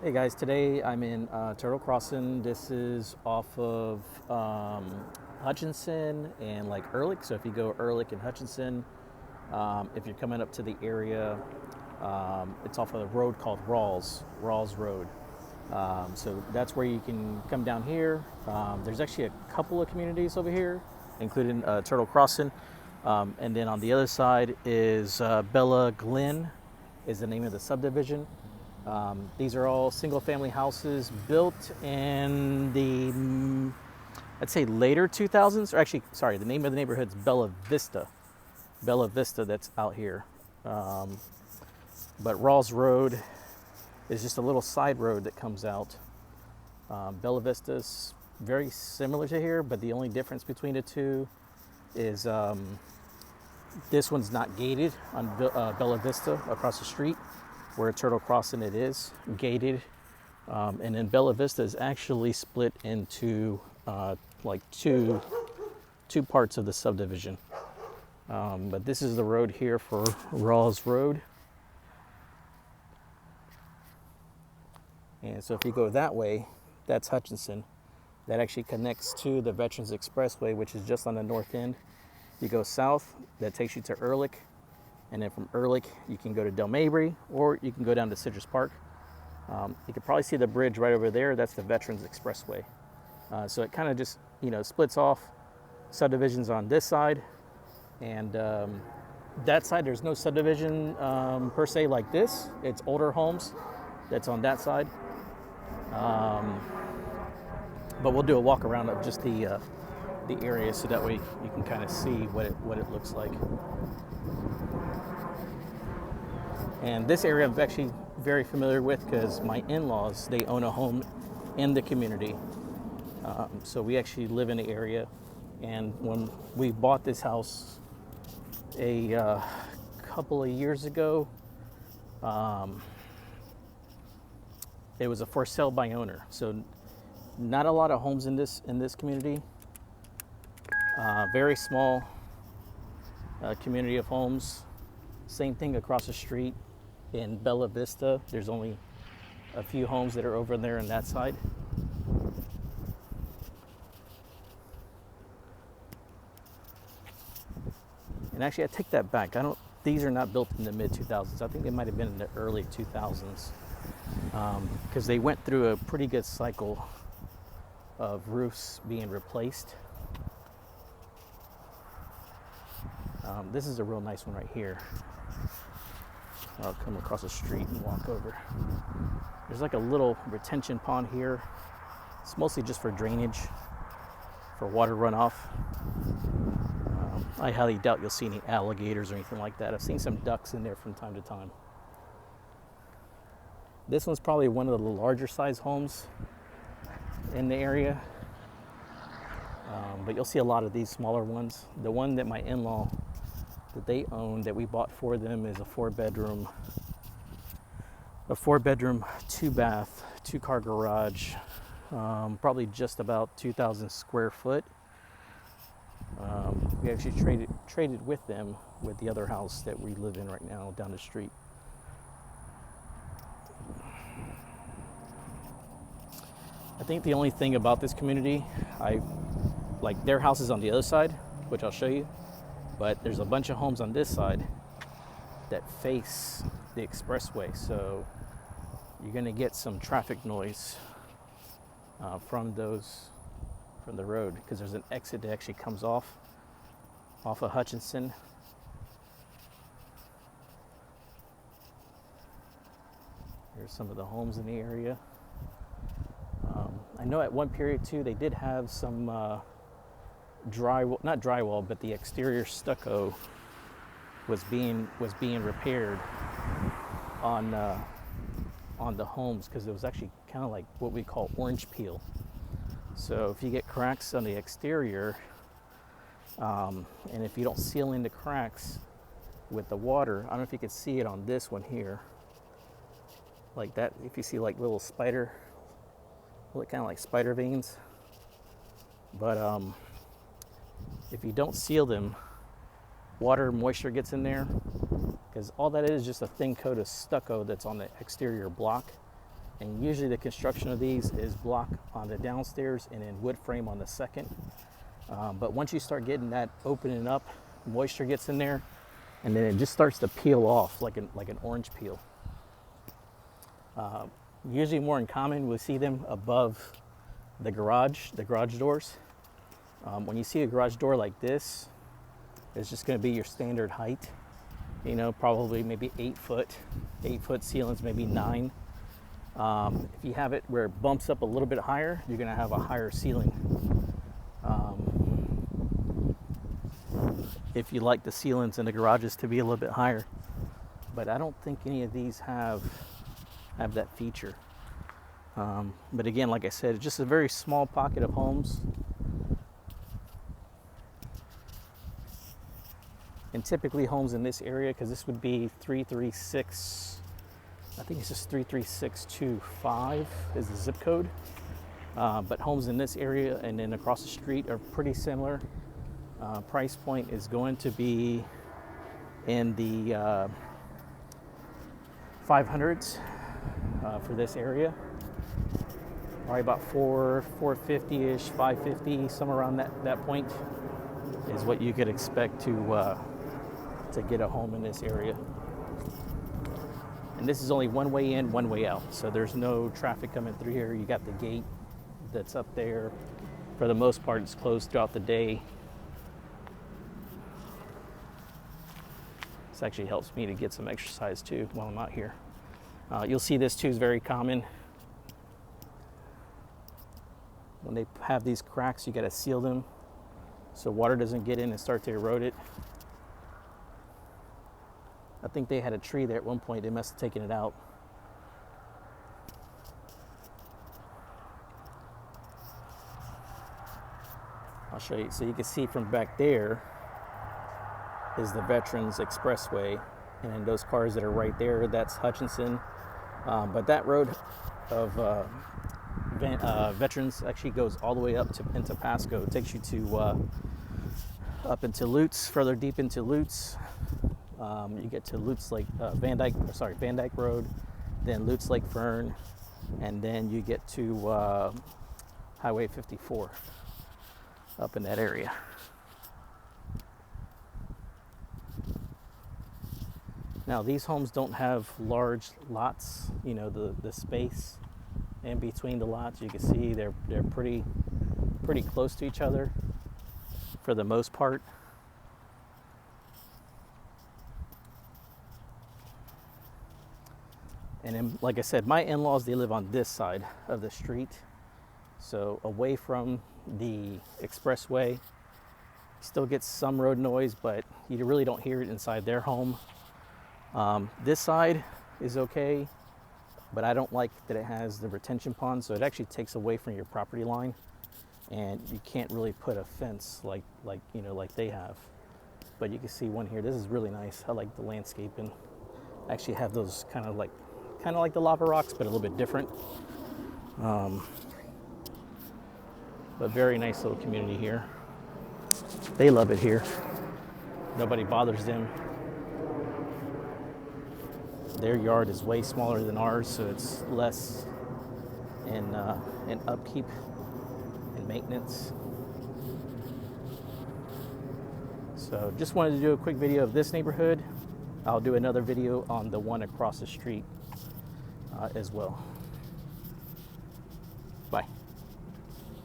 Hey guys, today I'm in Turtle Crossing. This is off of Hutchinson and like Ehrlich. So if you go Ehrlich and Hutchinson, if you're coming up to the area, it's off of a road called Rawls Road. So that's where you can come down here. There's actually a couple of communities over here, including Turtle Crossing. And then on the other side is Bella Glen is the name of the subdivision. These are all single-family houses built in the, I'd say later 2000s, or actually, sorry, the name of the neighborhood is Bella Vista. Bella Vista, that's out here. But Rawls Road is just a little side road that comes out. Bella Vista is very similar to here, but the only difference between the two is this one's not gated on Bella Vista across the street, where Turtle Crossing it is gated, and then Bella Vista is actually split into like two parts of the subdivision. But this is the road here for Rawls Road. And so if you go that way, that's Hutchinson. That actually connects to the Veterans Expressway, which is just on the north end. You go south, that takes you to Ehrlich. And then from Ehrlich, you can go to Del Mabry, or you can go down to Citrus Park. You can probably see the bridge right over there. That's the Veterans Expressway. So it kind of just, splits off subdivisions on this side. And that side, there's no subdivision per se like this. It's older homes that's on that side. But we'll do a walk around of just the area, so that way you can kind of see what it looks like. And this area I'm actually very familiar with because my in-laws, they own a home in the community. So we actually live in the area. And when we bought this house a couple of years ago, it was a for sale by owner. So not a lot of homes in this community. Very small community of homes. Same thing across the street. In Bella Vista, there's only a few homes that are over there on that side. And actually, I take that back. These are not built in the mid 2000s. I think they might have been in the early 2000s, because they went through a pretty good cycle of roofs being replaced. This is a real nice one right here. I'll come across the street and walk over. There's like a little retention pond here. It's mostly just for drainage, for water runoff. I highly doubt you'll see any alligators or anything like that. I've seen some ducks in there from time to time. This one's probably one of the larger size homes in the area. But you'll see a lot of these smaller ones. The one that my in-law that they own, that we bought for them, is a four bedroom, 2-bath, 2-car garage, probably just about 2,000 square foot. We actually traded with them with the other house that we live in right now down the street. I think the only thing about this community, like their house is on the other side, which I'll show you. But there's a bunch of homes on this side that face the expressway, so you're going to get some traffic noise from the road, because there's an exit that actually comes off of Hutchinson. Here's some of the homes in the area. I know at one period too, they did have some not drywall, but the exterior stucco was being repaired on the homes, because it was actually kind of like what we call orange peel. So if you get cracks on the exterior, and if you don't seal in the cracks with the water, I don't know if you can see it on this one here, like that. If you see like little kind of like spider veins, but if you don't seal them, water and moisture gets in there, because all that is just a thin coat of stucco that's on the exterior block. And usually the construction of these is block on the downstairs and then wood frame on the second. But once you start getting that opening up, moisture gets in there, and then it just starts to peel off like an orange peel. Usually more in common, we'll see them above the garage doors. When you see a garage door like this, it's just going to be your standard height. You know, probably maybe 8 foot ceilings, maybe 9. If you have it where it bumps up a little bit higher, you're going to have a higher ceiling. If you like the ceilings in the garages to be a little bit higher, but I don't think any of these have that feature. But again, like I said, it's just a very small pocket of homes. And typically homes in this area, because this would be 336, I think it's just 33625 is the zip code. But homes in this area and then across the street are pretty similar. Price point is going to be in the 500s for this area. Probably about 450-ish, 550, somewhere around that point is what you could expect to get a home in this area. And this is only one way in, one way out. So there's no traffic coming through here. You got the gate that's up there. For the most part, it's closed throughout the day. This actually helps me to get some exercise too while I'm out here. You'll see this too is very common. When they have these cracks, you got to seal them so water doesn't get in and start to erode it. I think they had a tree there at one point. They must have taken it out. I'll show you. So you can see from back there is the Veterans Expressway. And then those cars that are right there, that's Hutchinson. But that road of Veterans actually goes all the way up into Pasco. It takes you to up into Lutz, further deep into Lutz. You get to Lutz Lake, Van Dyke Road, then Lutz Lake Fern, and then you get to Highway 54 up in that area. Now these homes don't have large lots, you know, the space in between the lots. You can see they're pretty close to each other for the most part. And then, like I said, my in-laws, they live on this side of the street. So away from the expressway. Still gets some road noise, but you really don't hear it inside their home. This side is okay, but I don't like that it has the retention pond, so it actually takes away from your property line, and you can't really put a fence like they have. But you can see one here. This is really nice. I like the landscaping. Actually have those kind of like the lava rocks, but a little bit different. But very nice little community here. They love it here. Nobody bothers them. Their yard is way smaller than ours, so it's less in upkeep and maintenance. So just wanted to do a quick video of this neighborhood. I'll do another video on the one across the street as well. Bye.